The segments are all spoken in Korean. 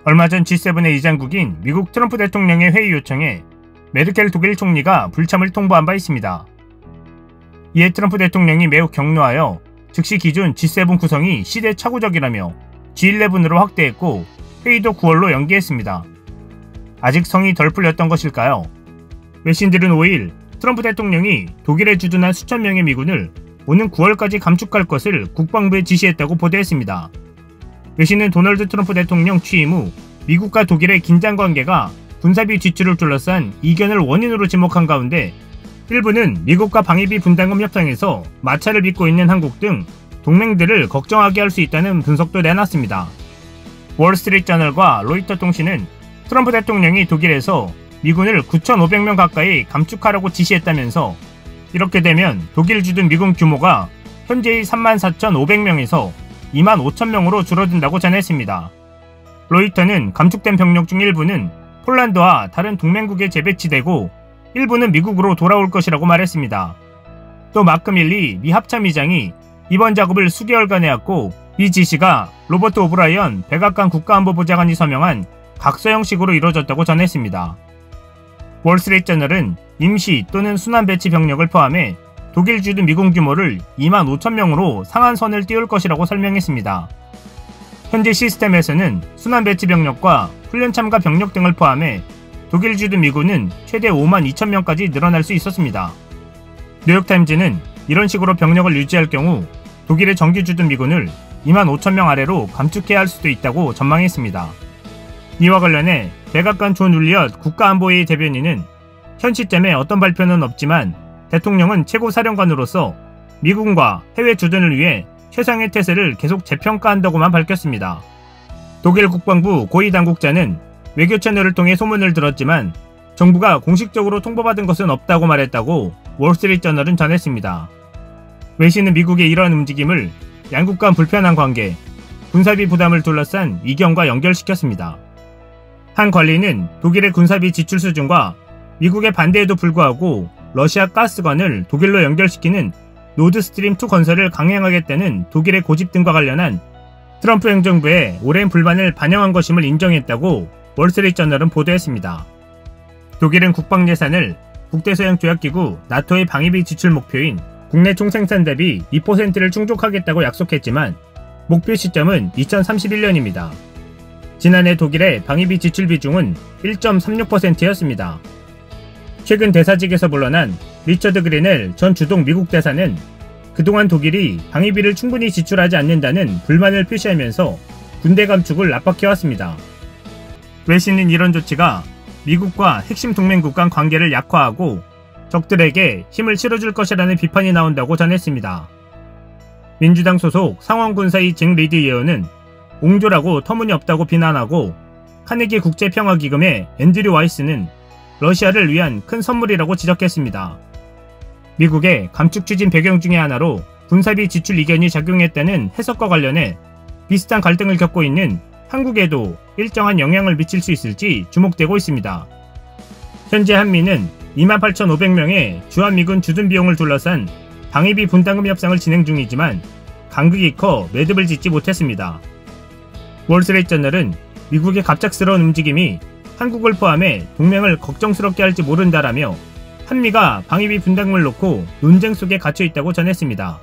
얼마 전 G7의 이장국인 미국 트럼프 대통령의 회의 요청에 메르켈 독일 총리가 불참을 통보한 바 있습니다. 이에 트럼프 대통령이 매우 격노하여 즉시 기존 G7 구성이 시대착오적이라며 G11으로 확대했고 회의도 9월로 연기했습니다. 아직 성이 덜 풀렸던 것일까요? 외신들은 5일 트럼프 대통령이 독일에 주둔한 수천 명의 미군을 오는 9월까지 감축할 것을 국방부에 지시했다고 보도했습니다. 외신은 도널드 트럼프 대통령 취임 후 미국과 독일의 긴장관계가 군사비 지출을 둘러싼 이견을 원인으로 지목한 가운데 일부는 미국과 방위비 분담금 협상에서 마찰을 빚고 있는 한국 등 동맹들을 걱정하게 할 수 있다는 분석도 내놨습니다. 월스트리트저널과 로이터 통신은 트럼프 대통령이 독일에서 미군을 9,500명 가까이 감축하라고 지시했다면서 이렇게 되면 독일 주둔 미군 규모가 현재의 34,500명에서 25,000명으로 줄어든다고 전했습니다. 로이터는 감축된 병력 중 일부는 폴란드와 다른 동맹국에 재배치되고 일부는 미국으로 돌아올 것이라고 말했습니다. 또 마크 밀리 미 합참의장이 이번 작업을 수개월간 해왔고 이 지시가 로버트 오브라이언 백악관 국가안보보좌관이 서명한 각서형식으로 이루어졌다고 전했습니다. 월스트리트저널은 임시 또는 순환 배치 병력을 포함해 독일 주둔 미군 규모를 25,000명으로 상한선을 띄울 것이라고 설명했습니다. 현재 시스템에서는 순환 배치 병력과 훈련 참가 병력 등을 포함해 독일 주둔 미군은 최대 52,000명까지 늘어날 수 있었습니다. 뉴욕타임즈는 이런 식으로 병력을 유지할 경우 독일의 정기 주둔 미군을 25,000명 아래로 감축해야 할 수도 있다고 전망했습니다. 이와 관련해 백악관 존 윌리엇 국가안보회의 대변인은 현 시점에 어떤 발표는 없지만 대통령은 최고사령관으로서 미군과 해외 주둔을 위해 최상의 태세를 계속 재평가한다고만 밝혔습니다. 독일 국방부 고위 당국자는 외교 채널을 통해 소문을 들었지만 정부가 공식적으로 통보받은 것은 없다고 말했다고 월스트리트저널은 전했습니다. 외신은 미국의 이러한 움직임을 양국 간 불편한 관계, 군사비 부담을 둘러싼 이견과 연결시켰습니다. 한 관리는 독일의 군사비 지출 수준과 미국의 반대에도 불구하고 러시아 가스관을 독일로 연결시키는 노드스트림2 건설을 강행하겠다는 독일의 고집 등과 관련한 트럼프 행정부의 오랜 불만을 반영한 것임을 인정했다고 월스트리트저널은 보도했습니다. 독일은 국방 예산을 북대서양조약기구 나토의 방위비 지출 목표인 국내 총생산 대비 2%를 충족하겠다고 약속했지만 목표 시점은 2031년입니다. 지난해 독일의 방위비 지출 비중은 1.36%였습니다. 최근 대사직에서 물러난 리처드 그리넬 전 주동 미국 대사는 그동안 독일이 방위비를 충분히 지출하지 않는다는 불만을 표시하면서 군대 감축을 압박해왔습니다. 외신은 이런 조치가 미국과 핵심 동맹국 간 관계를 약화하고 적들에게 힘을 실어줄 것이라는 비판이 나온다고 전했습니다. 민주당 소속 상원군사의 잭 리드 의원은 옹졸하고 터무니없다고 비난하고 카네기 국제평화기금의 앤드류 와이스는 러시아를 위한 큰 선물이라고 지적했습니다. 미국의 감축 추진 배경 중의 하나로 군사비 지출 이견이 작용했다는 해석과 관련해 비슷한 갈등을 겪고 있는 한국에도 일정한 영향을 미칠 수 있을지 주목되고 있습니다. 현재 한미는 28,500명의 주한미군 주둔 비용을 둘러싼 방위비 분담금 협상을 진행 중이지만 간극이 커 매듭을 짓지 못했습니다. 월스트리트저널은 미국의 갑작스러운 움직임이 한국을 포함해 동맹을 걱정스럽게 할지 모른다라며 한미가 방위비 분담금을 놓고 논쟁 속에 갇혀있다고 전했습니다.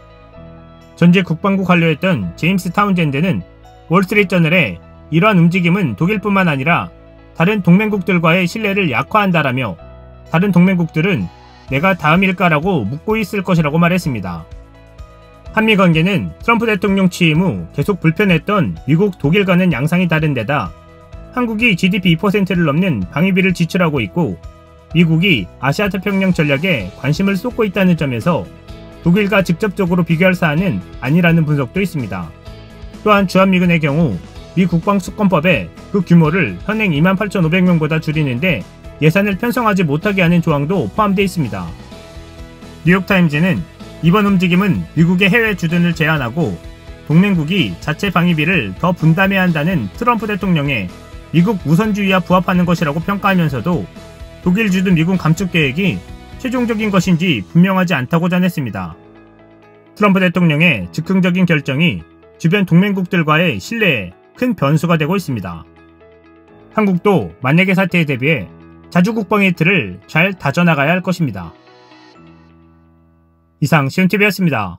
전직 국방부 관료였던 제임스 타운젠드는 월스트리트저널에 이러한 움직임은 독일뿐만 아니라 다른 동맹국들과의 신뢰를 약화한다라며 다른 동맹국들은 내가 다음일까라고 묻고 있을 것이라고 말했습니다. 한미 관계는 트럼프 대통령 취임 후 계속 불편했던 미국, 독일과는 양상이 다른 데다 한국이 GDP 2%를 넘는 방위비를 지출하고 있고 미국이 아시아태평양 전략에 관심을 쏟고 있다는 점에서 독일과 직접적으로 비교할 사안은 아니라는 분석도 있습니다. 또한 주한미군의 경우 미 국방수권법에 그 규모를 현행 28,500명보다 줄이는데 예산을 편성하지 못하게 하는 조항도 포함되어 있습니다. 뉴욕타임즈는 이번 움직임은 미국의 해외 주둔을 제한하고 동맹국이 자체 방위비를 더 분담해야 한다는 트럼프 대통령의 미국 우선주의와 부합하는 것이라고 평가하면서도 독일 주둔 미군 감축 계획이 최종적인 것인지 분명하지 않다고 전했습니다. 트럼프 대통령의 즉흥적인 결정이 주변 동맹국들과의 신뢰에 큰 변수가 되고 있습니다. 한국도 만약의 사태에 대비해 자주국방의 틀을 잘 다져나가야 할 것입니다. 이상 시온TV였습니다.